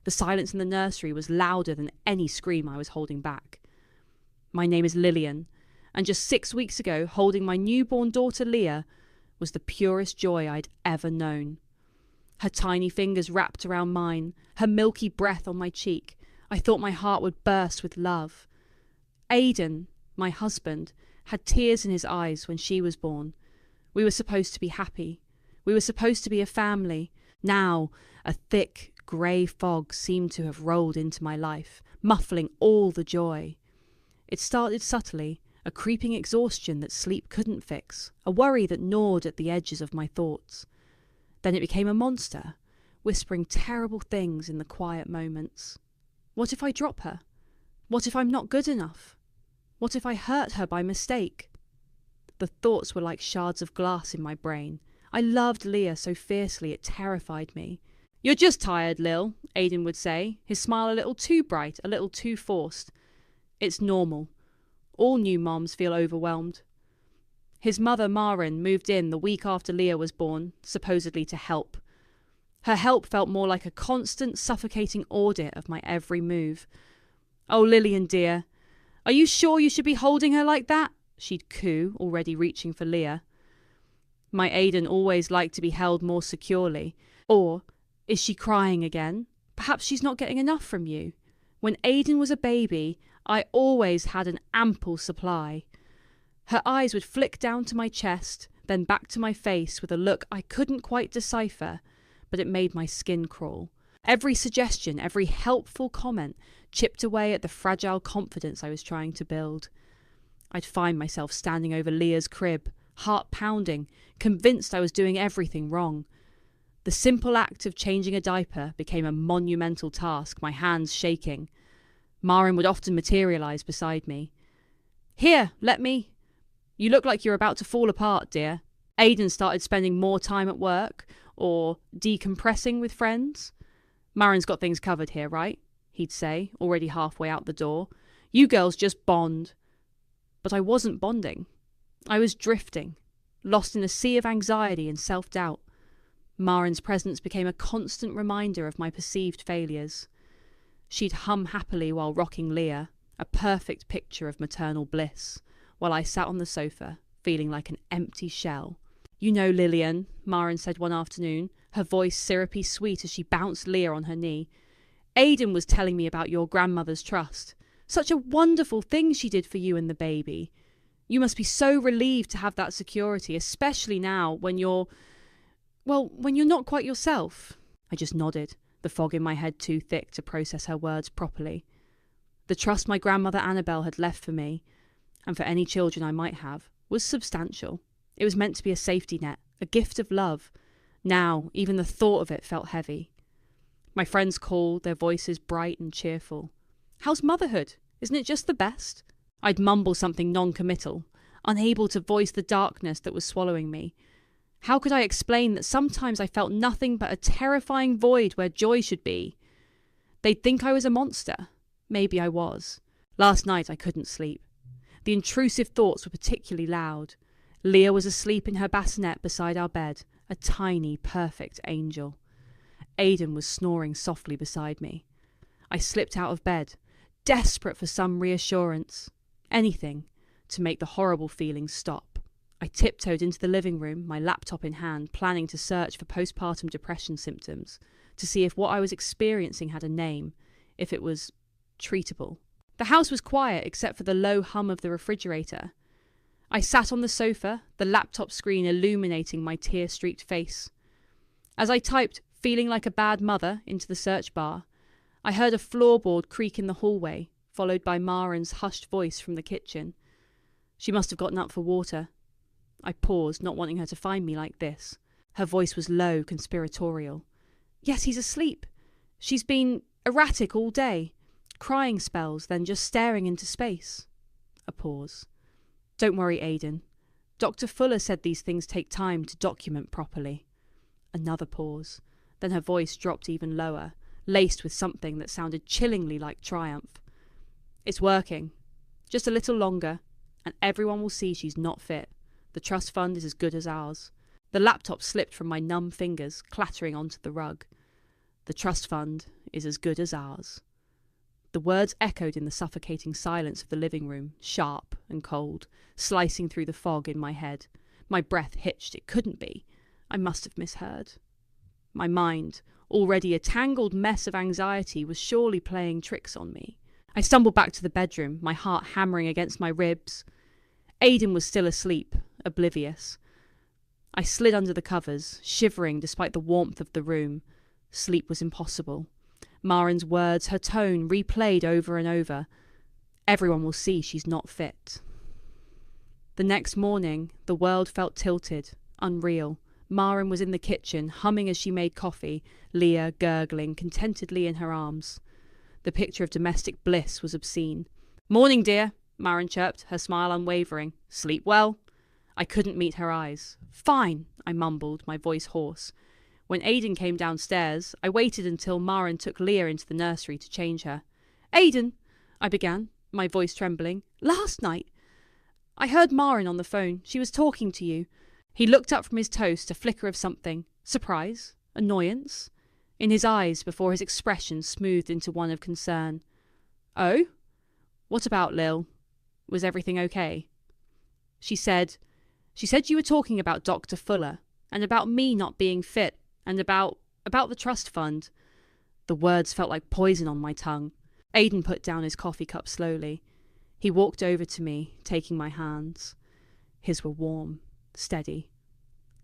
The silence in the nursery was louder than any scream I was holding back. My name is Lillian, and just 6 weeks ago, holding my newborn daughter Leah was the purest joy I'd ever known. Her tiny fingers wrapped around mine, her milky breath on my cheek. I thought my heart would burst with love. Aidan, my husband, had tears in his eyes when she was born. We were supposed to be happy. We were supposed to be a family. Now, a thick, grey fog seemed to have rolled into my life, muffling all the joy. It started subtly, a creeping exhaustion that sleep couldn't fix, a worry that gnawed at the edges of my thoughts. Then it became a monster, whispering terrible things in the quiet moments. What if I drop her? What if I'm not good enough? What if I hurt her by mistake? The thoughts were like shards of glass in my brain. I loved Leah so fiercely it terrified me. "You're just tired, Lil," Aidan would say, his smile a little too bright, a little too forced. It's normal. All new moms feel overwhelmed. His mother, Marin, moved in the week after Leah was born, supposedly to help. Her help felt more like a constant, suffocating audit of my every move. "Oh, Lillian, dear, are you sure you should be holding her like that?" she'd coo, already reaching for Leah. My Aidan always liked to be held more securely. Or, is she crying again? Perhaps she's not getting enough from you. When Aidan was a baby, I always had an ample supply. Her eyes would flick down to my chest, then back to my face with a look I couldn't quite decipher, but it made my skin crawl. Every suggestion, every helpful comment chipped away at the fragile confidence I was trying to build. I'd find myself standing over Leah's crib, heart pounding, convinced I was doing everything wrong. The simple act of changing a diaper became a monumental task, my hands shaking. Marin would often materialise beside me. "Here, let me. You look like you're about to fall apart, dear." Aidan started spending more time at work, or decompressing with friends. "Marin's got things covered here, right?" he'd say, already halfway out the door. "You girls just bond." But I wasn't bonding. I was drifting, lost in a sea of anxiety and self-doubt. Marin's presence became a constant reminder of my perceived failures. She'd hum happily while rocking Leah, a perfect picture of maternal bliss, while I sat on the sofa, feeling like an empty shell. "You know, Lillian," Marin said one afternoon, her voice syrupy sweet as she bounced Leah on her knee, "Aidan was telling me about your grandmother's trust. Such a wonderful thing she did for you and the baby. You must be so relieved to have that security, especially now when you're not quite yourself." I just nodded, the fog in my head too thick to process her words properly. The trust my grandmother Annabelle had left for me, and for any children I might have, was substantial. It was meant to be a safety net, a gift of love. Now, even the thought of it felt heavy. My friends called, their voices bright and cheerful. "How's motherhood? Isn't it just the best?" I'd mumble something non-committal, unable to voice the darkness that was swallowing me. How could I explain that sometimes I felt nothing but a terrifying void where joy should be? They'd think I was a monster. Maybe I was. Last night I couldn't sleep. The intrusive thoughts were particularly loud. Leah was asleep in her bassinet beside our bed, a tiny, perfect angel. Aidan was snoring softly beside me. I slipped out of bed, desperate for some reassurance. Anything to make the horrible feelings stop. I tiptoed into the living room, my laptop in hand, planning to search for postpartum depression symptoms, to see if what I was experiencing had a name, if it was treatable. The house was quiet except for the low hum of the refrigerator. I sat on the sofa, the laptop screen illuminating my tear-streaked face. As I typed, "feeling like a bad mother," into the search bar, I heard a floorboard creak in the hallway, followed by Marin's hushed voice from the kitchen. She must have gotten up for water. I paused, not wanting her to find me like this. Her voice was low, conspiratorial. "Yes, he's asleep. She's been erratic all day. Crying spells, then just staring into space." A pause. "Don't worry, Aidan. Dr. Fuller said these things take time to document properly." Another pause. Then her voice dropped even lower, laced with something that sounded chillingly like triumph. "It's working. Just a little longer, and everyone will see she's not fit. The trust fund is as good as ours." The laptop slipped from my numb fingers, clattering onto the rug. The trust fund, is as good as ours." The words echoed in the suffocating silence of the living room, sharp and cold, slicing through the fog in my head. My breath hitched. It couldn't be. I must have misheard. My mind, already a tangled mess of anxiety, was surely playing tricks on me. I stumbled back to the bedroom, my heart hammering against my ribs. Aidan was still asleep, oblivious. I slid under the covers, shivering despite the warmth of the room. Sleep was impossible. Marin's words, her tone, replayed over and over. Everyone will see she's not fit. The next morning, the world felt tilted, unreal. Marin was in the kitchen, humming as she made coffee, Leah gurgling contentedly in her arms. The picture of domestic bliss was obscene. "Morning, dear," Marin chirped, her smile unwavering. "Sleep well?" I couldn't meet her eyes. "Fine," I mumbled, my voice hoarse. When Aidan came downstairs, I waited until Marin took Leah into the nursery to change her. "Aidan," I began, my voice trembling. "Last night I heard Marin on the phone. She was talking to you." He looked up from his toast, a flicker of something. Surprise? Annoyance? In his eyes before his expression smoothed into one of concern. "Oh? What about, Lil? Was everything okay?" She said you were talking about Dr. Fuller, and about me not being fit, and about the trust fund." The words felt like poison on my tongue. Aidan put down his coffee cup slowly. He walked over to me, taking my hands. His were warm, steady.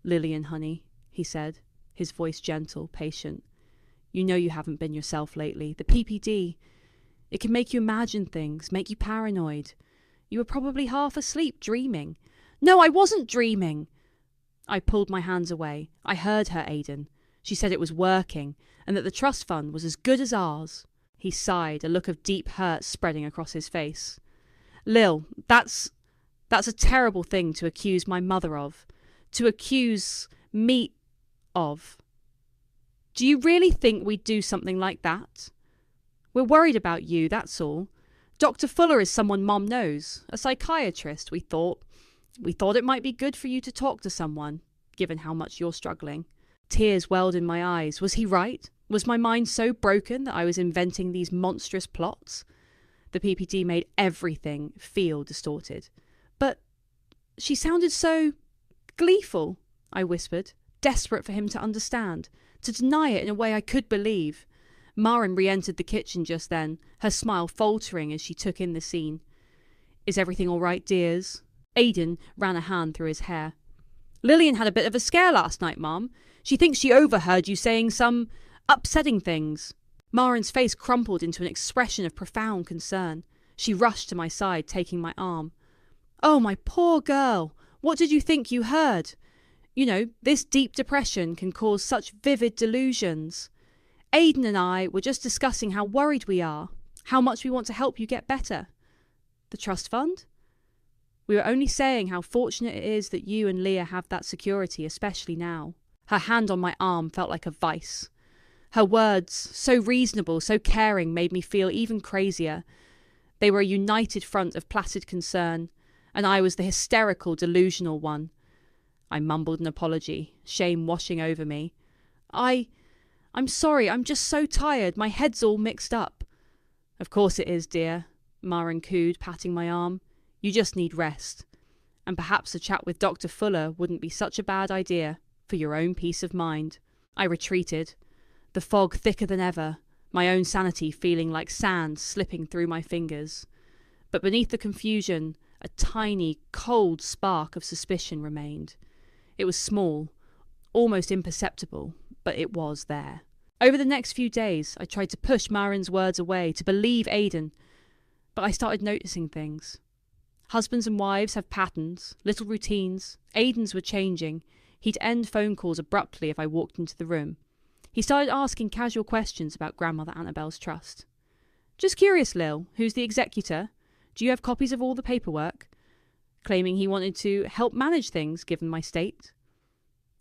"Lillian, honey," he said, his voice gentle, patient. "You know you haven't been yourself lately. The PPD, it can make you imagine things, make you paranoid. You were probably half asleep, dreaming." "No, I wasn't dreaming!" I pulled my hands away. I heard her, Aidan. She said it was working, and that the trust fund was as good as ours. He sighed, a look of deep hurt spreading across his face. "Lil, that's a terrible thing to accuse my mother of. To accuse me of. Do you really think we'd do something like that? We're worried about you, that's all. Dr. Fuller is someone Mom knows, a psychiatrist. We thought it might be good for you to talk to someone, given how much you're struggling." Tears welled in my eyes. Was he right? Was my mind so broken that I was inventing these monstrous plots? The PPD made everything feel distorted. "But she sounded so gleeful," I whispered, desperate for him to understand, to deny it in a way I could believe. Marin re-entered the kitchen just then, her smile faltering as she took in the scene. "Is everything all right, dears?" Aidan ran a hand through his hair. "Lillian had a bit of a scare last night, Mom. She thinks she overheard you saying some upsetting things." Marin's face crumpled into an expression of profound concern. She rushed to my side, taking my arm. "Oh, my poor girl. What did you think you heard? You know, this deep depression can cause such vivid delusions. Aidan and I were just discussing how worried we are, how much we want to help you get better." "The trust fund?" "We were only saying how fortunate it is that you and Leah have that security, especially now." Her hand on my arm felt like a vice. Her words, so reasonable, so caring, made me feel even crazier. They were a united front of placid concern, and I was the hysterical, delusional one. I mumbled an apology, shame washing over me. I'm sorry, I'm just so tired, my head's all mixed up." "Of course it is, dear," Marin cooed, patting my arm. "You just need rest. And perhaps a chat with Dr. Fuller wouldn't be such a bad idea, for your own peace of mind." I retreated, the fog thicker than ever, my own sanity feeling like sand slipping through my fingers. But beneath the confusion, a tiny, cold spark of suspicion remained. It was small, almost imperceptible, but it was there. Over the next few days, I tried to push Marin's words away, to believe Aidan, but I started noticing things. Husbands and wives have patterns, little routines. Aidan's were changing. He'd end phone calls abruptly if I walked into the room. He started asking casual questions about Grandmother Annabelle's trust. "Just curious, Lil, who's the executor? Do you have copies of all the paperwork?" Claiming he wanted to help manage things, given my state.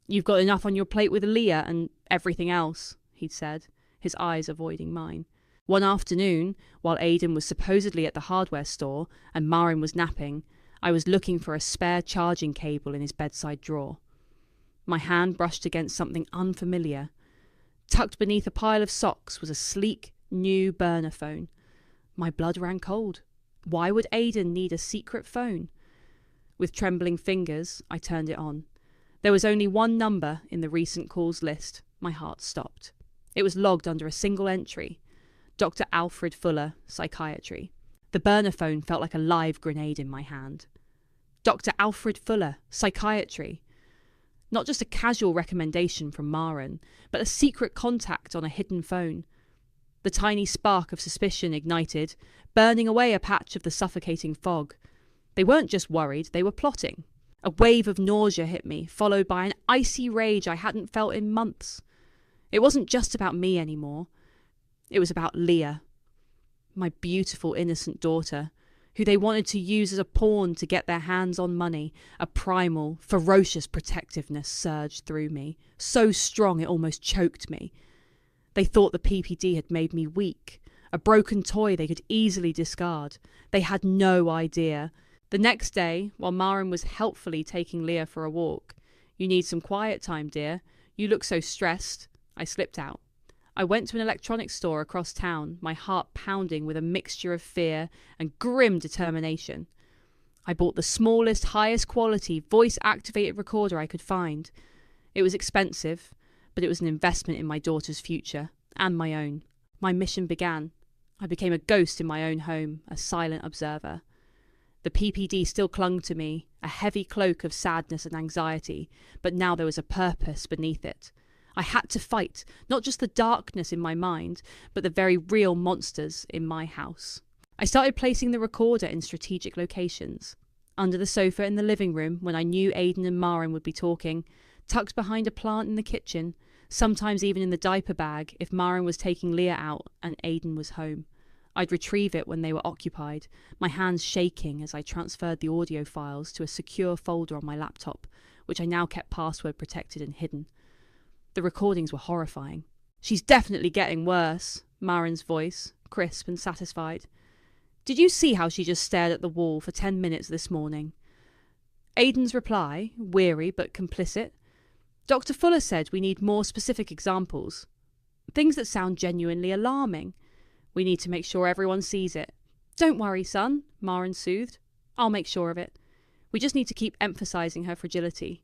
"You've got enough on your plate with Leah and everything else," he'd said, his eyes avoiding mine. One afternoon, while Aidan was supposedly at the hardware store and Marin was napping, I was looking for a spare charging cable in his bedside drawer. My hand brushed against something unfamiliar. Tucked beneath a pile of socks was a sleek, new burner phone. My blood ran cold. Why would Aidan need a secret phone? With trembling fingers, I turned it on. There was only one number in the recent calls list. My heart stopped. It was logged under a single entry. Dr. Alfred Fuller, Psychiatry. The burner phone felt like a live grenade in my hand. Dr. Alfred Fuller, Psychiatry. Not just a casual recommendation from Maren, but a secret contact on a hidden phone. The tiny spark of suspicion ignited, burning away a patch of the suffocating fog. They weren't just worried, they were plotting. A wave of nausea hit me, followed by an icy rage I hadn't felt in months. It wasn't just about me anymore. It was about Leah, my beautiful, innocent daughter, who they wanted to use as a pawn to get their hands on money. A primal, ferocious protectiveness surged through me, so strong it almost choked me. They thought the PPD had made me weak, a broken toy they could easily discard. They had no idea. The next day, while Maren was helpfully taking Leah for a walk, "You need some quiet time, dear. You look so stressed," I slipped out. I went to an electronics store across town, my heart pounding with a mixture of fear and grim determination. I bought the smallest, highest quality, voice-activated recorder I could find. It was expensive, but it was an investment in my daughter's future, and my own. My mission began. I became a ghost in my own home, a silent observer. The PPD still clung to me, a heavy cloak of sadness and anxiety, but now there was a purpose beneath it. I had to fight, not just the darkness in my mind, but the very real monsters in my house. I started placing the recorder in strategic locations. Under the sofa in the living room when I knew Aidan and Maren would be talking, tucked behind a plant in the kitchen, sometimes even in the diaper bag if Maren was taking Leah out and Aidan was home. I'd retrieve it when they were occupied, my hands shaking as I transferred the audio files to a secure folder on my laptop, which I now kept password protected and hidden. The recordings were horrifying. "She's definitely getting worse," Maren's voice, crisp and satisfied. "Did you see how she just stared at the wall for 10 minutes this morning?" Aidan's reply, weary but complicit. "Dr. Fuller said we need more specific examples. Things that sound genuinely alarming. We need to make sure everyone sees it." "Don't worry, son," Maren soothed. "I'll make sure of it. We just need to keep emphasizing her fragility,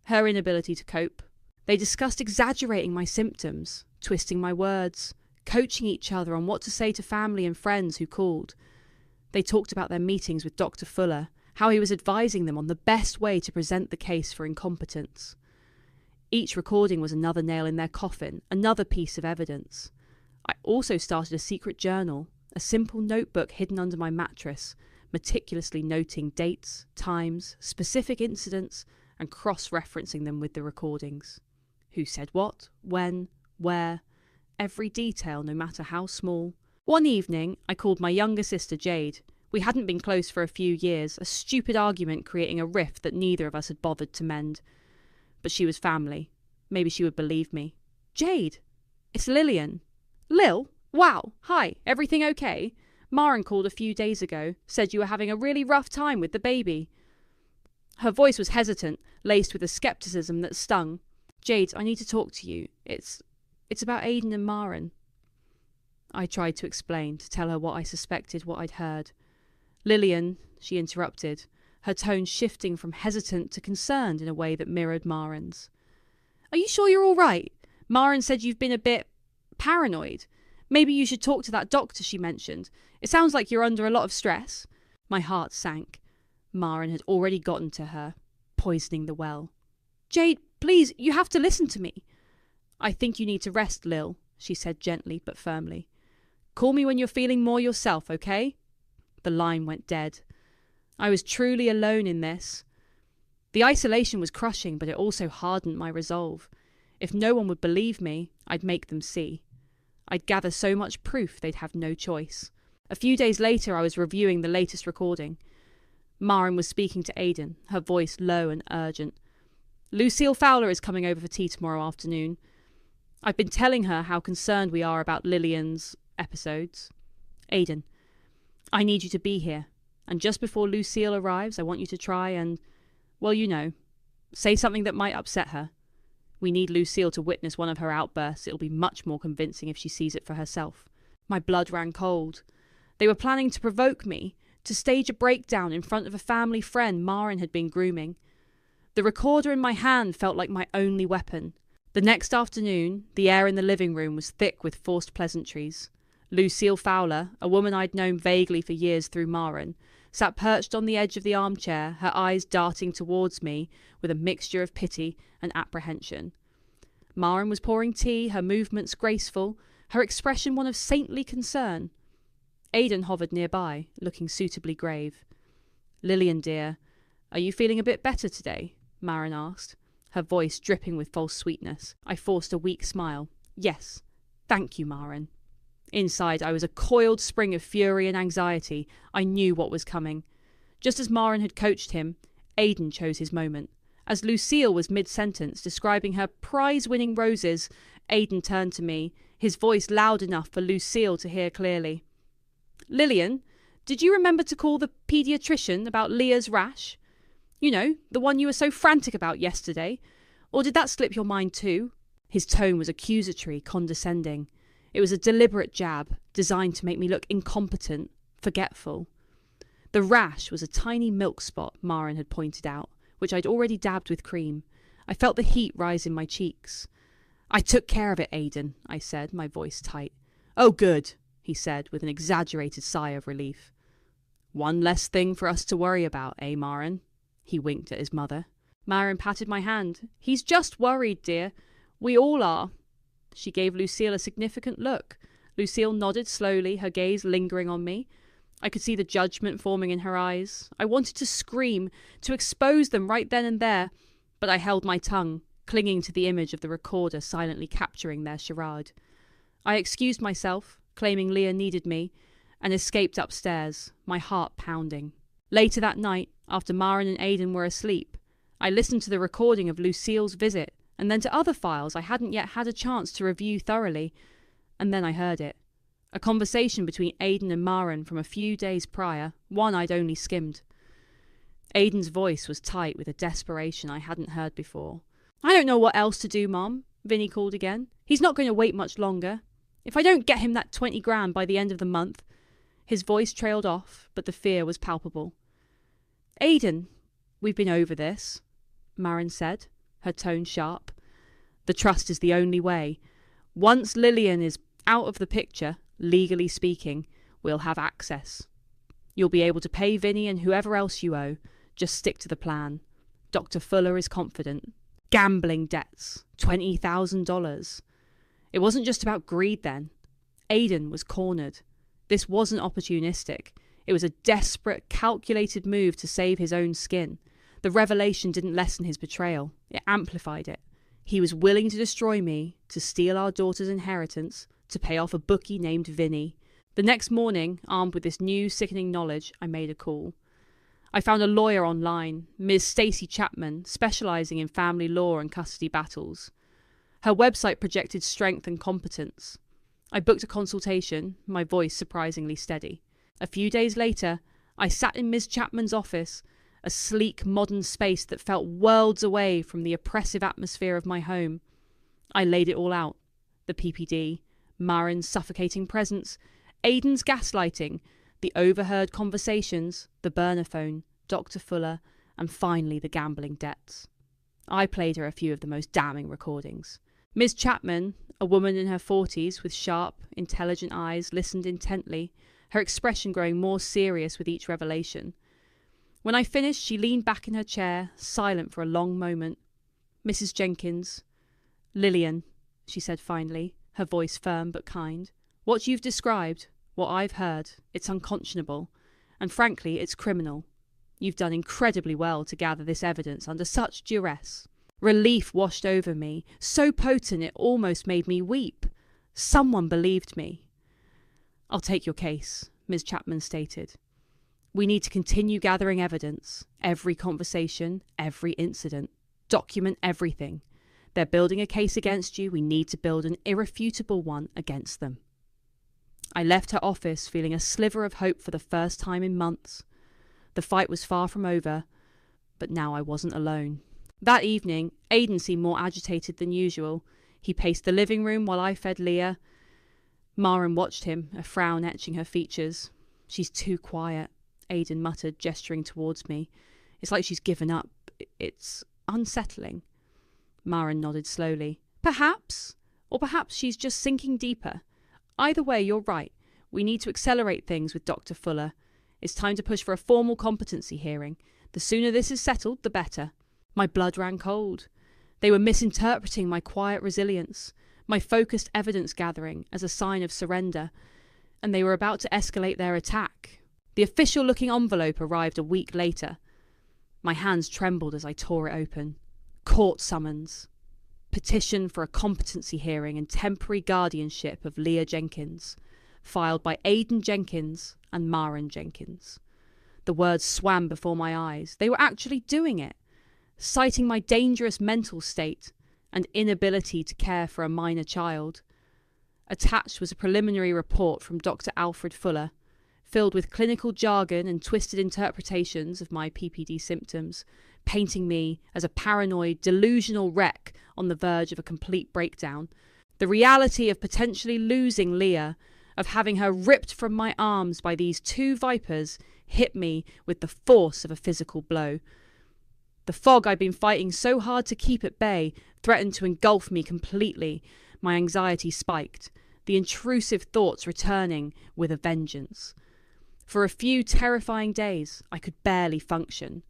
her inability to cope." They discussed exaggerating my symptoms, twisting my words, coaching each other on what to say to family and friends who called. They talked about their meetings with Dr. Fuller, how he was advising them on the best way to present the case for incompetence. Each recording was another nail in their coffin, another piece of evidence. I also started a secret journal, a simple notebook hidden under my mattress, meticulously noting dates, times, specific incidents, and cross-referencing them with the recordings. Who said what, when, where, every detail, no matter how small. One evening, I called my younger sister Jade. We hadn't been close for a few years, a stupid argument creating a rift that neither of us had bothered to mend. But she was family. Maybe she would believe me. "Jade, it's Lillian." "Lil? Wow, hi, everything okay? Maren called a few days ago, said you were having a really rough time with the baby." Her voice was hesitant, laced with a skepticism that stung. "Jade, I need to talk to you. It's about Aidan and Maren." I tried to explain, to tell her what I suspected, what I'd heard. "Lillian," she interrupted, her tone shifting from hesitant to concerned in a way that mirrored Maren's. "Are you sure you're all right? Maren said you've been a bit paranoid. Maybe you should talk to that doctor she mentioned. It sounds like you're under a lot of stress." My heart sank. Maren had already gotten to her, poisoning the well. "Jade, please, you have to listen to me." "I think you need to rest, Lil," she said gently but firmly. "Call me when you're feeling more yourself, okay?" The line went dead. I was truly alone in this. The isolation was crushing, but it also hardened my resolve. If no one would believe me, I'd make them see. I'd gather so much proof they'd have no choice. A few days later, I was reviewing the latest recording. Maren was speaking to Aidan, her voice low and urgent. "Lucille Fowler is coming over for tea tomorrow afternoon. I've been telling her how concerned we are about Lillian's episodes. Aidan, I need you to be here. And just before Lucille arrives, I want you to try and, well, say something that might upset her. We need Lucille to witness one of her outbursts. It'll be much more convincing if she sees it for herself. My blood ran cold. They were planning to provoke me, to stage a breakdown in front of a family friend Maren had been grooming. The recorder in my hand felt like my only weapon. The next afternoon, the air in the living room was thick with forced pleasantries. Lucille Fowler, a woman I'd known vaguely for years through Maren, sat perched on the edge of the armchair, her eyes darting towards me with a mixture of pity and apprehension. Maren was pouring tea, her movements graceful, her expression one of saintly concern. Aidan hovered nearby, looking suitably grave. "Lillian, dear, are you feeling a bit better today?" Maren asked, her voice dripping with false sweetness. I forced a weak smile. "Yes, thank you, Maren." Inside, I was a coiled spring of fury and anxiety. I knew what was coming. Just as Maren had coached him, Aidan chose his moment. As Lucille was mid-sentence, describing her prize-winning roses, Aidan turned to me, his voice loud enough for Lucille to hear clearly. "Lillian, did you remember to call the paediatrician about Leah's rash? You know, the one you were so frantic about yesterday. Or did that slip your mind too?" His tone was accusatory, condescending. It was a deliberate jab, designed to make me look incompetent, forgetful. The rash was a tiny milk spot, Maren had pointed out, which I'd already dabbed with cream. I felt the heat rise in my cheeks. "I took care of it, Aidan," I said, my voice tight. "Oh, good," he said, with an exaggerated sigh of relief. "One less thing for us to worry about, eh, Maren?" He winked at his mother. Maren patted my hand. "He's just worried, dear. We all are." She gave Lucille a significant look. Lucille nodded slowly, her gaze lingering on me. I could see the judgment forming in her eyes. I wanted to scream, to expose them right then and there, but I held my tongue, clinging to the image of the recorder silently capturing their charade. I excused myself, claiming Leah needed me, and escaped upstairs, my heart pounding. Later that night, after Maren and Aidan were asleep, I listened to the recording of Lucille's visit, and then to other files I hadn't yet had a chance to review thoroughly, and then I heard it. A conversation between Aidan and Maren from a few days prior, one I'd only skimmed. Aidan's voice was tight with a desperation I hadn't heard before. "I don't know what else to do, Mom," Vinny called again. "He's not going to wait much longer. If I don't get him that 20 grand by the end of the month..." His voice trailed off, but the fear was palpable. "Aidan, we've been over this," Maren said, her tone sharp. "The trust is the only way. Once Lillian is out of the picture, legally speaking, we'll have access. You'll be able to pay Vinny and whoever else you owe. Just stick to the plan. Dr. Fuller is confident. Gambling debts, $20,000. It wasn't just about greed then. Aidan was cornered. This wasn't opportunistic. It was a desperate, calculated move to save his own skin. The revelation didn't lessen his betrayal. It amplified it. He was willing to destroy me, to steal our daughter's inheritance, to pay off a bookie named Vinny. The next morning, armed with this new, sickening knowledge, I made a call. I found a lawyer online, Ms. Stacey Chapman, specialising in family law and custody battles. Her website projected strength and competence. I booked a consultation, my voice surprisingly steady. A few days later, I sat in Ms. Chapman's office, a sleek, modern space that felt worlds away from the oppressive atmosphere of my home. I laid it all out. The PPD, Maren's suffocating presence, Aidan's gaslighting, the overheard conversations, the burner phone, Dr. Fuller, and finally the gambling debts. I played her a few of the most damning recordings. Ms. Chapman, a woman in her 40s with sharp, intelligent eyes, listened intently, her expression growing more serious with each revelation. When I finished, she leaned back in her chair, silent for a long moment. "Mrs. Jenkins, Lillian," she said finally, her voice firm but kind. "What you've described, what I've heard, it's unconscionable, and frankly, it's criminal. You've done incredibly well to gather this evidence under such duress." Relief washed over me, so potent it almost made me weep. Someone believed me. "I'll take your case," Ms. Chapman stated. "We need to continue gathering evidence, every conversation, every incident. Document everything. They're building a case against you. We need to build an irrefutable one against them." I left her office feeling a sliver of hope for the first time in months. The fight was far from over, but now I wasn't alone. That evening, Aidan seemed more agitated than usual. He paced the living room while I fed Leah. Maren watched him, a frown etching her features. "She's too quiet," Aidan muttered, gesturing towards me. "It's like she's given up. It's unsettling." Maren nodded slowly. "Perhaps. Or perhaps she's just sinking deeper. Either way, you're right. We need to accelerate things with Dr. Fuller. It's time to push for a formal competency hearing. The sooner this is settled, the better." My blood ran cold. They were misinterpreting my quiet resilience, my focused evidence gathering as a sign of surrender, and they were about to escalate their attack. The official-looking envelope arrived a week later. My hands trembled as I tore it open. Court summons. Petition for a competency hearing and temporary guardianship of Leah Jenkins, filed by Aidan Jenkins and Maren Jenkins. The words swam before my eyes. They were actually doing it, citing my dangerous mental state and inability to care for a minor child. Attached was a preliminary report from Dr. Alfred Fuller, filled with clinical jargon and twisted interpretations of my PPD symptoms, painting me as a paranoid, delusional wreck on the verge of a complete breakdown. The reality of potentially losing Leah, of having her ripped from my arms by these two vipers, hit me with the force of a physical blow. The fog I'd been fighting so hard to keep at bay threatened to engulf me completely. My anxiety spiked, the intrusive thoughts returning with a vengeance. For a few terrifying days, I could barely function.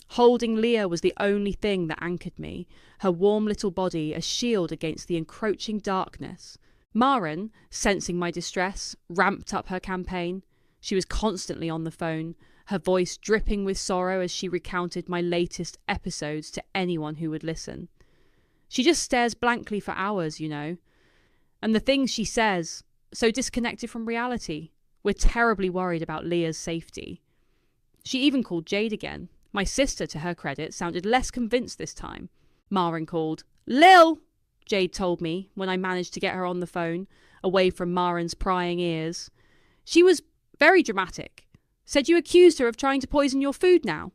Holding Leah was the only thing that anchored me, her warm little body a shield against the encroaching darkness. Maren, sensing my distress, ramped up her campaign. She was constantly on the phone, her voice dripping with sorrow as she recounted my latest episodes to anyone who would listen. She just stares blankly for hours, you know. And the things she says, so disconnected from reality. We're terribly worried about Leah's safety. She even called Jade again. My sister, to her credit, sounded less convinced this time. Maren called. "Lil!" Jade told me when I managed to get her on the phone, away from Maren's prying ears. She was very dramatic. "Said you accused her of trying to poison your food now."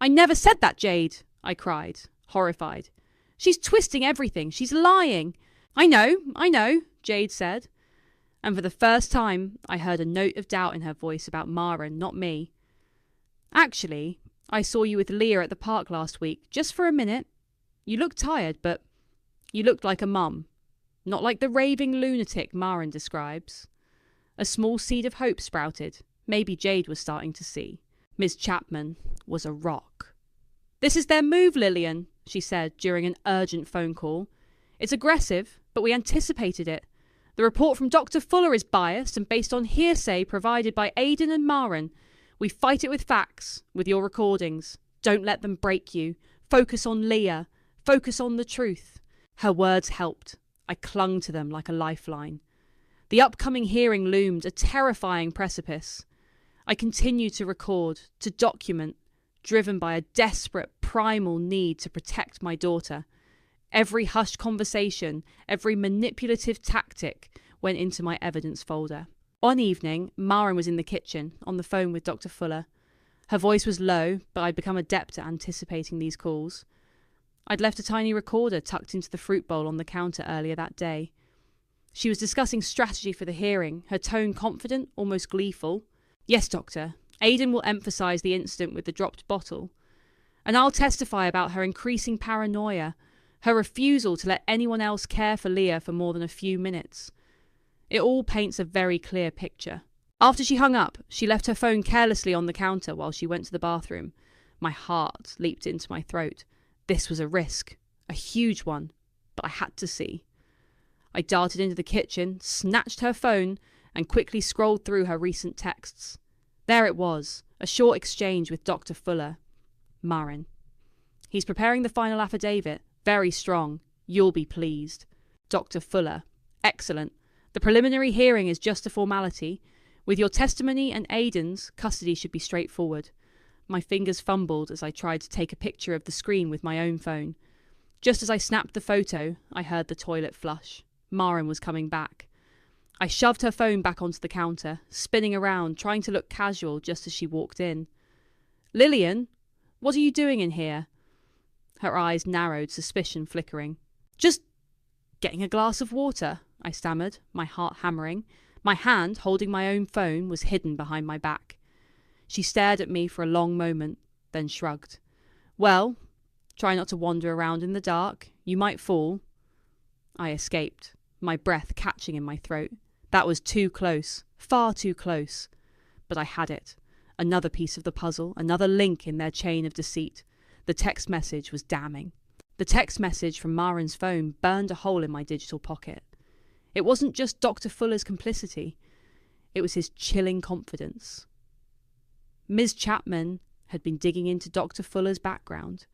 "I never said that, Jade," I cried, horrified. "She's twisting everything. She's lying." I know, Jade said. And for the first time, I heard a note of doubt in her voice about Maren, not me. "Actually, I saw you with Leah at the park last week, just for a minute. You looked tired, but you looked like a mum. Not like the raving lunatic Maren describes." A small seed of hope sprouted. Maybe Jade was starting to see. Ms. Chapman was a rock. "This is their move, Lillian," she said during an urgent phone call. "It's aggressive, but we anticipated it. The report from Dr. Fuller is biased and based on hearsay provided by Aidan and Maren. We fight it with facts, with your recordings. Don't let them break you. Focus on Leah. Focus on the truth." Her words helped. I clung to them like a lifeline. The upcoming hearing loomed, a terrifying precipice. I continued to record, to document, driven by a desperate, primal need to protect my daughter. Every hushed conversation, every manipulative tactic went into my evidence folder. One evening, Maren was in the kitchen, on the phone with Dr. Fuller. Her voice was low, but I'd become adept at anticipating these calls. I'd left a tiny recorder tucked into the fruit bowl on the counter earlier that day. She was discussing strategy for the hearing, her tone confident, almost gleeful. "Yes, doctor. Aidan will emphasise the incident with the dropped bottle. And I'll testify about her increasing paranoia, her refusal to let anyone else care for Leah for more than a few minutes. It all paints a very clear picture." After she hung up, she left her phone carelessly on the counter while she went to the bathroom. My heart leaped into my throat. This was a risk, a huge one, but I had to see. I darted into the kitchen, snatched her phone, and quickly scrolled through her recent texts. There it was, a short exchange with Dr. Fuller. Maren. "He's preparing the final affidavit. Very strong. You'll be pleased." Dr. Fuller. "Excellent. The preliminary hearing is just a formality. With your testimony and Aidan's, custody should be straightforward." My fingers fumbled as I tried to take a picture of the screen with my own phone. Just as I snapped the photo, I heard the toilet flush. Maren was coming back. I shoved her phone back onto the counter, spinning around, trying to look casual just as she walked in. "Lillian, what are you doing in here?" her eyes narrowed, suspicion flickering. "Just getting a glass of water," I stammered, my heart hammering. My hand, holding my own phone, was hidden behind my back. She stared at me for a long moment, then shrugged. "Well, try not to wander around in the dark. You might fall." I escaped, my breath catching in my throat. That was too close, far too close. But I had it. Another piece of the puzzle, another link in their chain of deceit. The text message was damning. The text message from Marin's phone burned a hole in my digital pocket. It wasn't just Dr. Fuller's complicity. It was his chilling confidence. Ms. Chapman had been digging into Dr. Fuller's background,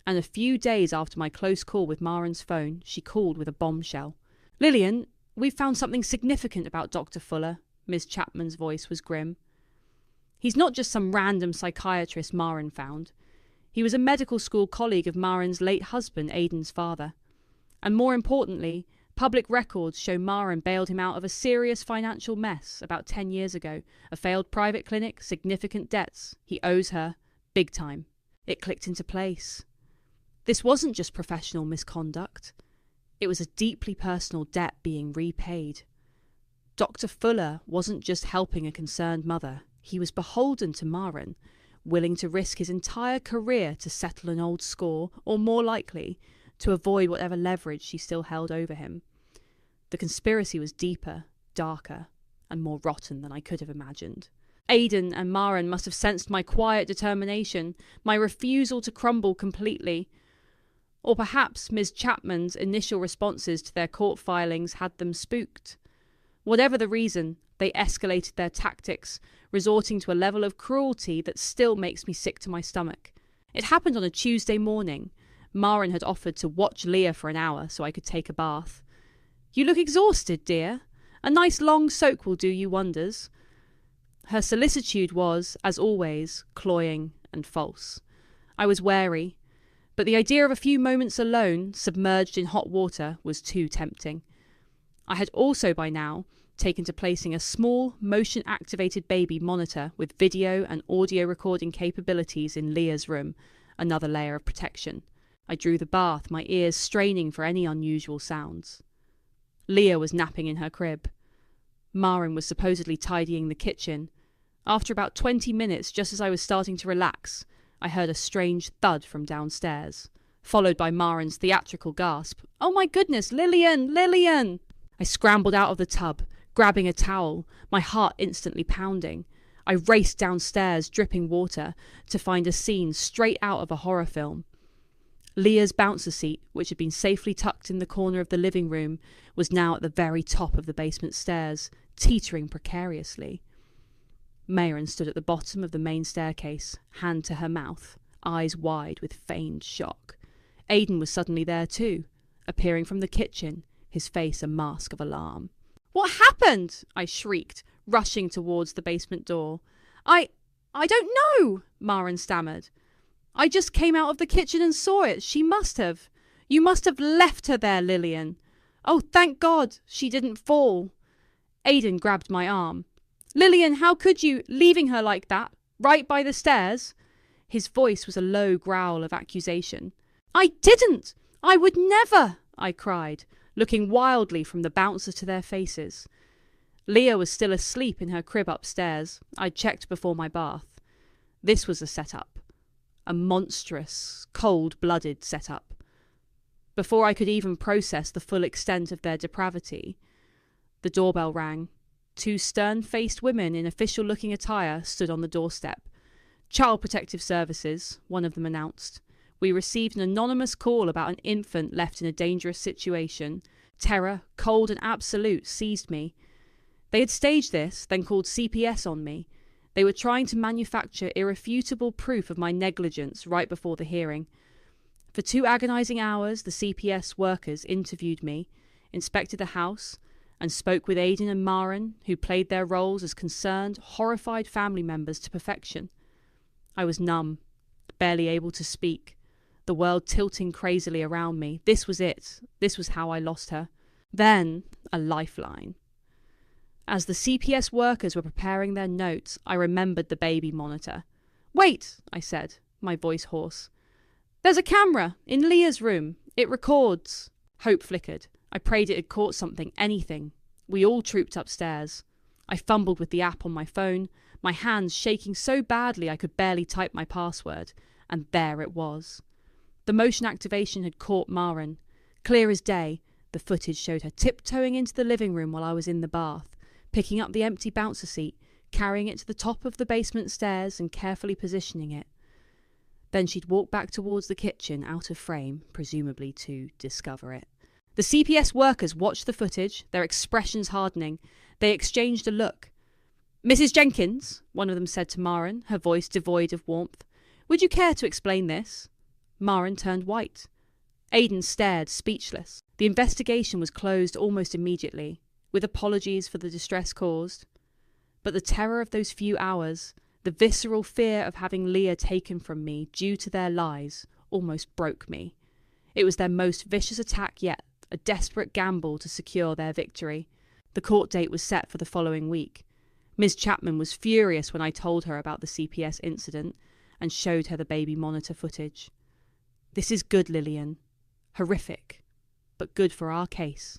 and a few days after my close call with Marin's phone, she called with a bombshell. "Lillian, we've found something significant about Dr. Fuller." Ms. Chapman's voice was grim. "He's not just some random psychiatrist Marin found. He was a medical school colleague of Marin's late husband, Aidan's father. And more importantly, public records show Marin bailed him out of a serious financial mess about 10 years ago. A failed private clinic, significant debts. He owes her, big time." It clicked into place. This wasn't just professional misconduct. It was a deeply personal debt being repaid. Dr. Fuller wasn't just helping a concerned mother. He was beholden to Marin, willing to risk his entire career to settle an old score, or more likely, to avoid whatever leverage she still held over him. The conspiracy was deeper, darker, and more rotten than I could have imagined. Aidan and Marin must have sensed my quiet determination, my refusal to crumble completely. Or perhaps Ms. Chapman's initial responses to their court filings had them spooked. Whatever the reason, they escalated their tactics, resorting to a level of cruelty that still makes me sick to my stomach. It happened on a Tuesday morning. Marin had offered to watch Leah for an hour so I could take a bath. "You look exhausted, dear. A nice long soak will do you wonders." Her solicitude was, as always, cloying and false. I was wary, but the idea of a few moments alone, submerged in hot water, was too tempting. I had also by now taken to placing a small, motion-activated baby monitor with video and audio recording capabilities in Leah's room, another layer of protection. I drew the bath, my ears straining for any unusual sounds. Leah was napping in her crib. Marin was supposedly tidying the kitchen. After about 20 minutes, just as I was starting to relax, I heard a strange thud from downstairs, followed by Marin's theatrical gasp. "Oh my goodness, Lillian! Lillian!" I scrambled out of the tub, grabbing a towel, my heart instantly pounding. I raced downstairs, dripping water, to find a scene straight out of a horror film. Leah's bouncer seat, which had been safely tucked in the corner of the living room, was now at the very top of the basement stairs, teetering precariously. Marin stood at the bottom of the main staircase, hand to her mouth, eyes wide with feigned shock. Aidan was suddenly there too, appearing from the kitchen, his face a mask of alarm. "What happened?" I shrieked, rushing towards the basement door. I don't know," Marin stammered. "I just came out of the kitchen and saw it. She must have. You must have left her there, Lillian. Oh, thank God, she didn't fall." Aidan grabbed my arm. "Lillian, how could you, leaving her like that, right by the stairs?" His voice was a low growl of accusation. "I didn't! I would never!" I cried, looking wildly from the bouncer to their faces. Leah was still asleep in her crib upstairs. I'd checked before my bath. This was a setup. A monstrous, cold-blooded setup. Before I could even process the full extent of their depravity, the doorbell rang. Two stern-faced women in official-looking attire stood on the doorstep. "Child Protective Services," one of them announced. "We received an anonymous call about an infant left in a dangerous situation. Terror, cold and absolute, seized me. They had staged this, then called CPS on me. They were trying to manufacture irrefutable proof of my negligence right before the hearing. For 2 agonizing hours, the CPS workers interviewed me, inspected the house, and spoke with Aidan and Marin, who played their roles as concerned, horrified family members to perfection. I was numb, barely able to speak, the world tilting crazily around me. This was it. This was how I lost her. Then, a lifeline. As the CPS workers were preparing their notes, I remembered the baby monitor. "Wait," I said, my voice hoarse. There's a camera in Leah's room. It records. Hope flickered. I prayed it had caught something, anything. We all trooped upstairs. I fumbled with the app on my phone, my hands shaking so badly I could barely type my password, and there it was. The motion activation had caught Maren. Clear as day, the footage showed her tiptoeing into the living room while I was in the bath, picking up the empty bouncer seat, carrying it to the top of the basement stairs and carefully positioning it. Then she'd walk back towards the kitchen, out of frame, presumably to discover it. The CPS workers watched the footage, their expressions hardening. They exchanged a look. "Mrs. Jenkins," one of them said to Maren, her voice devoid of warmth, "would you care to explain this?" Maren turned white. Aidan stared, speechless. The investigation was closed almost immediately, with apologies for the distress caused. But the terror of those few hours, the visceral fear of having Leah taken from me due to their lies, almost broke me. It was their most vicious attack yet, a desperate gamble to secure their victory. The court date was set for the following week. Ms. Chapman was furious when I told her about the CPS incident and showed her the baby monitor footage. "This is good, Lillian. Horrific, but good for our case.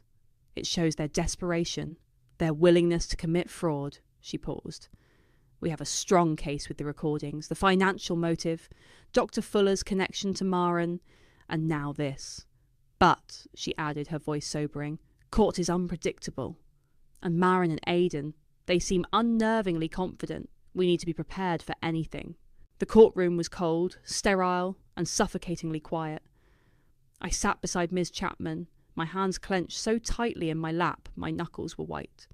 It shows their desperation, their willingness to commit fraud." She paused. "We have a strong case with the recordings, the financial motive, Dr. Fuller's connection to Maren, and now this. But," she added, her voice sobering, "court is unpredictable. And Maren and Aidan, they seem unnervingly confident. We need to be prepared for anything." The courtroom was cold, sterile, and suffocatingly quiet. I sat beside Ms. Chapman, my hands clenched so tightly in my lap my knuckles were white.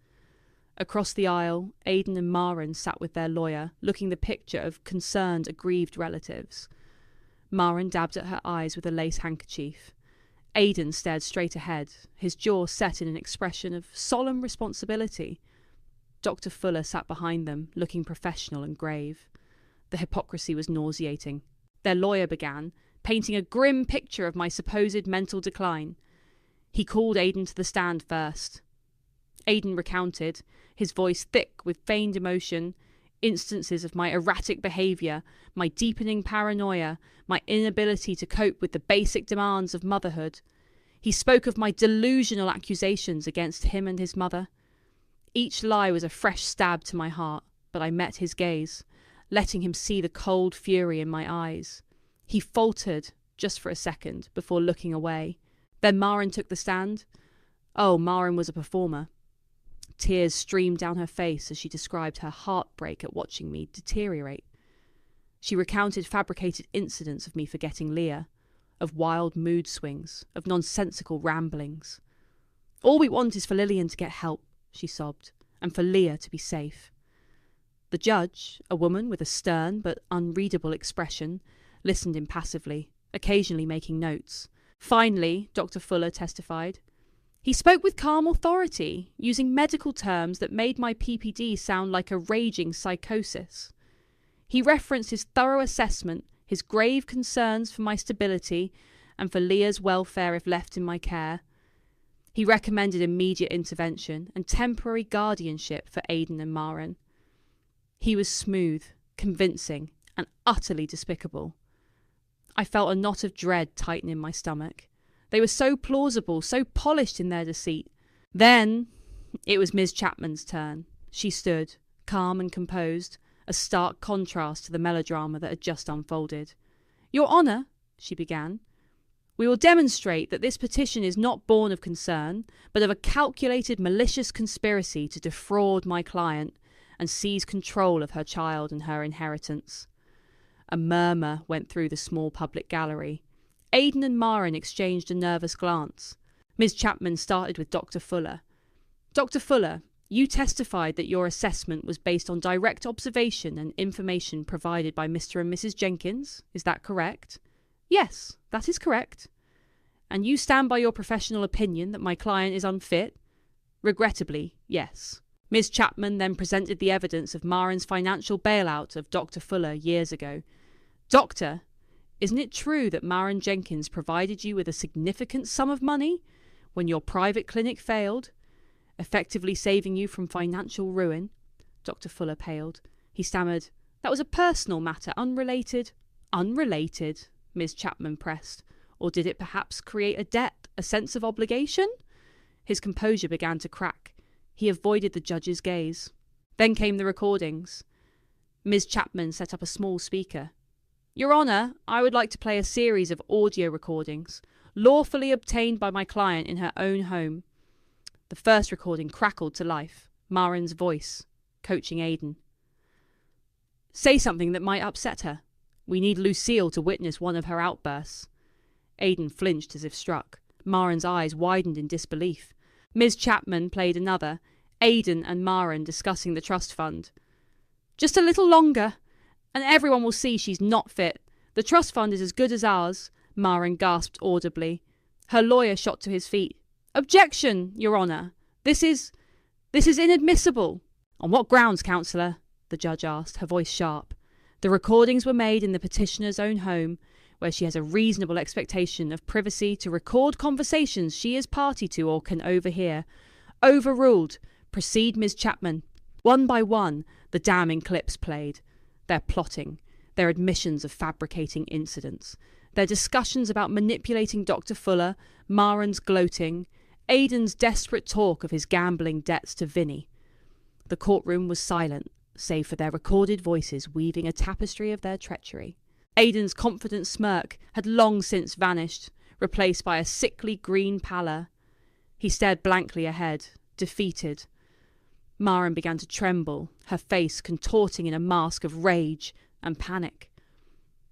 Across the aisle, Aidan and Maren sat with their lawyer, looking the picture of concerned, aggrieved relatives. Maren dabbed at her eyes with a lace handkerchief. Aidan stared straight ahead, his jaw set in an expression of solemn responsibility. Dr. Fuller sat behind them, looking professional and grave. The hypocrisy was nauseating. Their lawyer began, painting a grim picture of my supposed mental decline. He called Aidan to the stand first. Aidan recounted, his voice thick with feigned emotion, instances of my erratic behaviour, my deepening paranoia, my inability to cope with the basic demands of motherhood. He spoke of my delusional accusations against him and his mother. Each lie was a fresh stab to my heart, but I met his gaze, letting him see the cold fury in my eyes. He faltered, just for a second, before looking away. Then Maren took the stand. Oh, Maren was a performer. Tears streamed down her face as she described her heartbreak at watching me deteriorate. She recounted fabricated incidents of me forgetting Leah, of wild mood swings, of nonsensical ramblings. "All we want is for Lillian to get help," she sobbed, "and for Leah to be safe." The judge, a woman with a stern but unreadable expression, listened impassively, occasionally making notes. Finally, Dr. Fuller testified. He spoke with calm authority, using medical terms that made my PPD sound like a raging psychosis. He referenced his thorough assessment, his grave concerns for my stability and for Leah's welfare if left in my care. He recommended immediate intervention and temporary guardianship for Aidan and Maren. He was smooth, convincing, and utterly despicable. I felt a knot of dread tighten in my stomach. They were so plausible, so polished in their deceit. Then it was Ms. Chapman's turn. She stood, calm and composed, a stark contrast to the melodrama that had just unfolded. "Your Honour," she began, "we will demonstrate that this petition is not born of concern, but of a calculated malicious conspiracy to defraud my client and seize control of her child and her inheritance." A murmur went through the small public gallery. Aidan and Maren exchanged a nervous glance. Ms. Chapman started with Dr. Fuller. "Dr. Fuller, you testified that your assessment was based on direct observation and information provided by Mr. and Mrs. Jenkins. Is that correct?" "Yes, that is correct." "And you stand by your professional opinion that my client is unfit?" "Regrettably, yes." Ms. Chapman then presented the evidence of Maren's financial bailout of Dr. Fuller years ago. "Doctor, isn't it true that Maren Jenkins provided you with a significant sum of money when your private clinic failed, effectively saving you from financial ruin?" Dr. Fuller paled. He stammered, "That was a personal matter, unrelated." "Unrelated," Ms. Chapman pressed. Or did it perhaps create a debt, a sense of obligation? His composure began to crack. He avoided the judge's gaze. Then came the recordings. Ms. Chapman set up a small speaker. Your Honour, I would like to play a series of audio recordings, lawfully obtained by my client in her own home. The first recording crackled to life. Marin's voice, coaching Aidan. Say something that might upset her. We need Lucille to witness one of her outbursts. Aidan flinched as if struck. Marin's eyes widened in disbelief. Ms. Chapman played another, Aidan and Marin discussing the trust fund. Just a little longer, and everyone will see she's not fit. The trust fund is as good as ours, Marin gasped audibly. Her lawyer shot to his feet. Objection, Your Honour. This is inadmissible. On what grounds, counsellor? The judge asked, her voice sharp. The recordings were made in the petitioner's own home, where she has a reasonable expectation of privacy to record conversations she is party to or can overhear. Overruled. Proceed, Ms. Chapman. One by one, the damning clips played. Their plotting, their admissions of fabricating incidents, their discussions about manipulating Dr. Fuller, Marin's gloating, Aidan's desperate talk of his gambling debts to Vinny. The courtroom was silent, save for their recorded voices weaving a tapestry of their treachery. Aidan's confident smirk had long since vanished, replaced by a sickly green pallor. He stared blankly ahead, defeated. Marin began to tremble, her face contorting in a mask of rage and panic.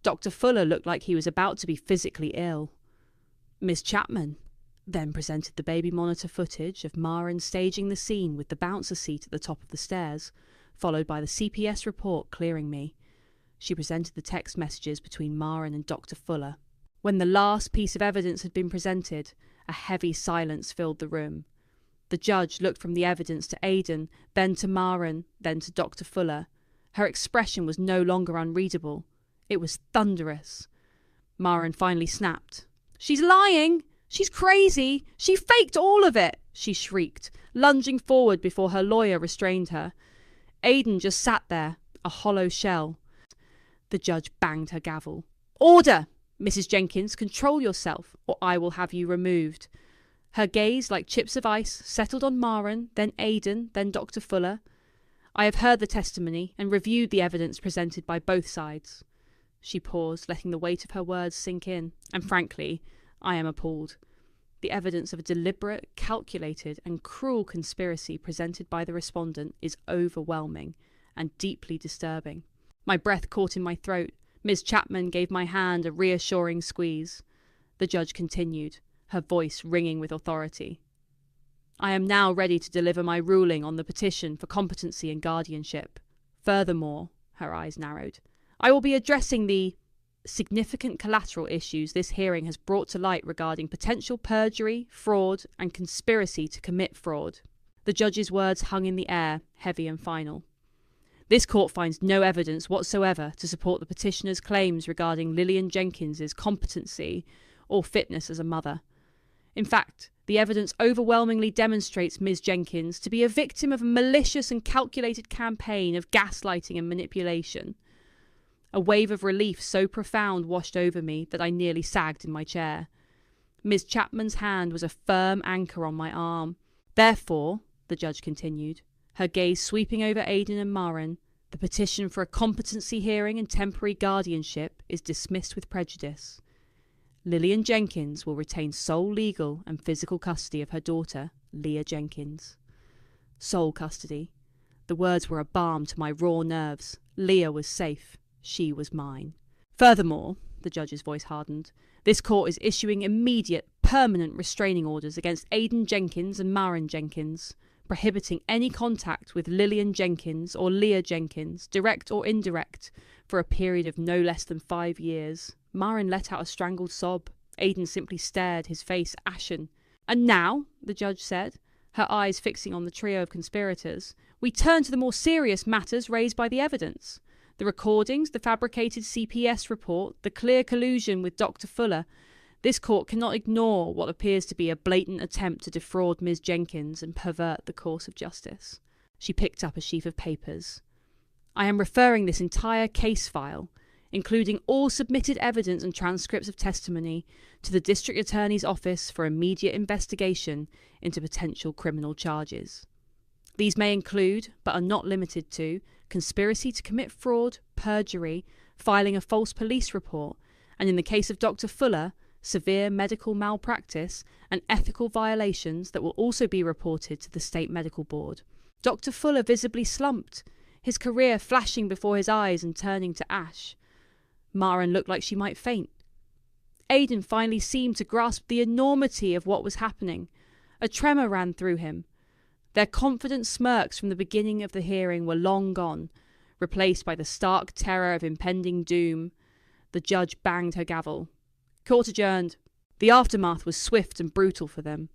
Dr. Fuller looked like he was about to be physically ill. Miss Chapman then presented the baby monitor footage of Marin staging the scene with the bouncer seat at the top of the stairs, followed by the CPS report clearing me. She presented the text messages between Marin and Dr. Fuller. When the last piece of evidence had been presented, a heavy silence filled the room. The judge looked from the evidence to Aidan, then to Marin, then to Dr. Fuller. Her expression was no longer unreadable. It was thunderous. Marin finally snapped. She's lying! She's crazy! She faked all of it! She shrieked, lunging forward before her lawyer restrained her. Aidan just sat there, a hollow shell. The judge banged her gavel. Order! Mrs. Jenkins, control yourself, or I will have you removed. Her gaze, like chips of ice, settled on Marin, then Aidan, then Dr. Fuller. I have heard the testimony and reviewed the evidence presented by both sides. She paused, letting the weight of her words sink in, and frankly, I am appalled. The evidence of a deliberate, calculated, and cruel conspiracy presented by the respondent is overwhelming and deeply disturbing. My breath caught in my throat. Ms. Chapman gave my hand a reassuring squeeze. The judge continued, her voice ringing with authority. I am now ready to deliver my ruling on the petition for competency and guardianship. Furthermore, her eyes narrowed, I will be addressing the significant collateral issues this hearing has brought to light regarding potential perjury, fraud, and conspiracy to commit fraud. The judge's words hung in the air, heavy and final. This court finds no evidence whatsoever to support the petitioner's claims regarding Lillian Jenkins's competency or fitness as a mother. In fact, the evidence overwhelmingly demonstrates Ms. Jenkins to be a victim of a malicious and calculated campaign of gaslighting and manipulation. A wave of relief so profound washed over me that I nearly sagged in my chair. Ms. Chapman's hand was a firm anchor on my arm. Therefore, the judge continued, her gaze sweeping over Aidan and Marin, the petition for a competency hearing and temporary guardianship is dismissed with prejudice. Lillian Jenkins will retain sole legal and physical custody of her daughter, Leah Jenkins. Sole custody. The words were a balm to my raw nerves. Leah was safe. She was mine. Furthermore, the judge's voice hardened, this court is issuing immediate, permanent restraining orders against Aidan Jenkins and Marin Jenkins, prohibiting any contact with Lillian Jenkins or Leah Jenkins, direct or indirect, for a period of no less than 5 years. Marin let out a strangled sob. Aidan simply stared, his face ashen. And now, the judge said, her eyes fixing on the trio of conspirators, we turn to the more serious matters raised by the evidence. The recordings, the fabricated CPS report, the clear collusion with Dr. Fuller. This court cannot ignore what appears to be a blatant attempt to defraud Ms. Jenkins and pervert the course of justice. She picked up a sheaf of papers. I am referring this entire case file, including all submitted evidence and transcripts of testimony, to the District Attorney's Office for immediate investigation into potential criminal charges. These may include, but are not limited to, conspiracy to commit fraud, perjury, filing a false police report, and in the case of Dr. Fuller, severe medical malpractice and ethical violations that will also be reported to the State Medical Board. Dr. Fuller visibly slumped, his career flashing before his eyes and turning to ash. Maren looked like she might faint. Aidan finally seemed to grasp the enormity of what was happening. A tremor ran through him. Their confident smirks from the beginning of the hearing were long gone, replaced by the stark terror of impending doom. The judge banged her gavel. Court adjourned. The aftermath was swift and brutal for them.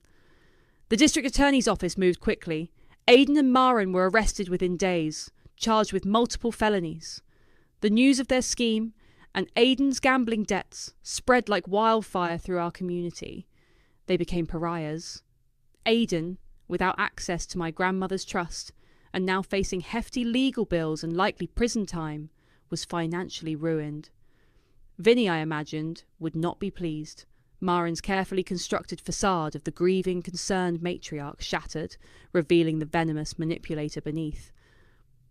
The District Attorney's Office moved quickly. Aidan and Maren were arrested within days, charged with multiple felonies. The news of their scheme and Aidan's gambling debts spread like wildfire through our community. They became pariahs. Aidan, without access to my grandmother's trust, and now facing hefty legal bills and likely prison time, was financially ruined. Vinny, I imagined, would not be pleased. Maren's carefully constructed facade of the grieving, concerned matriarch shattered, revealing the venomous manipulator beneath.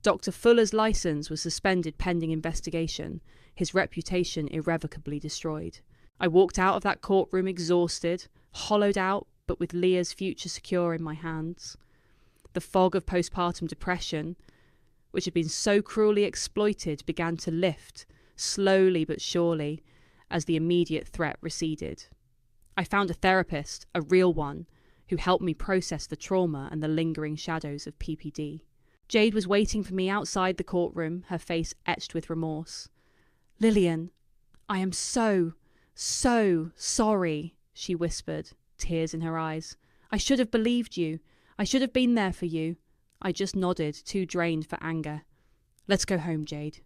Dr. Fuller's license was suspended pending investigation, his reputation irrevocably destroyed. I walked out of that courtroom exhausted, hollowed out, but with Leah's future secure in my hands. The fog of postpartum depression, which had been so cruelly exploited, began to lift, slowly but surely, as the immediate threat receded. I found a therapist, a real one, who helped me process the trauma and the lingering shadows of PPD. Jade was waiting for me outside the courtroom, her face etched with remorse. "Lillian, I am so sorry," she whispered, tears in her eyes. "I should have believed you. I should have been there for you." I just nodded, too drained for anger. "Let's go home, Jade."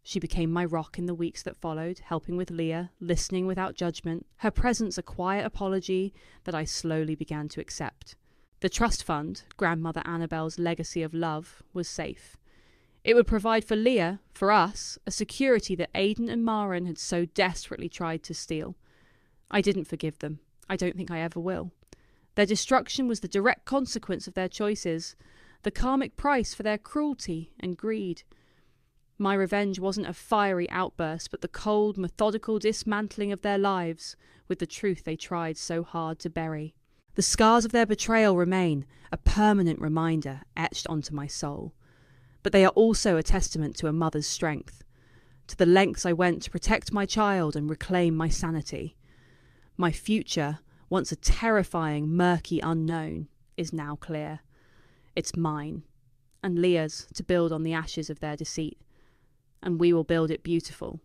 She became my rock in the weeks that followed, helping with Leah, listening without judgment, her presence a quiet apology that I slowly began to accept. The trust fund, Grandmother Annabelle's legacy of love, was safe. It would provide for Leah, for us, a security that Aidan and Maren had so desperately tried to steal. I didn't forgive them. I don't think I ever will. Their destruction was the direct consequence of their choices, the karmic price for their cruelty and greed. My revenge wasn't a fiery outburst, but the cold, methodical dismantling of their lives with the truth they tried so hard to bury. The scars of their betrayal remain, a permanent reminder etched onto my soul. But they are also a testament to a mother's strength, to the lengths I went to protect my child and reclaim my sanity. My future, once a terrifying, murky unknown, is now clear. It's mine, and Leah's, to build on the ashes of their deceit. And we will build it beautiful,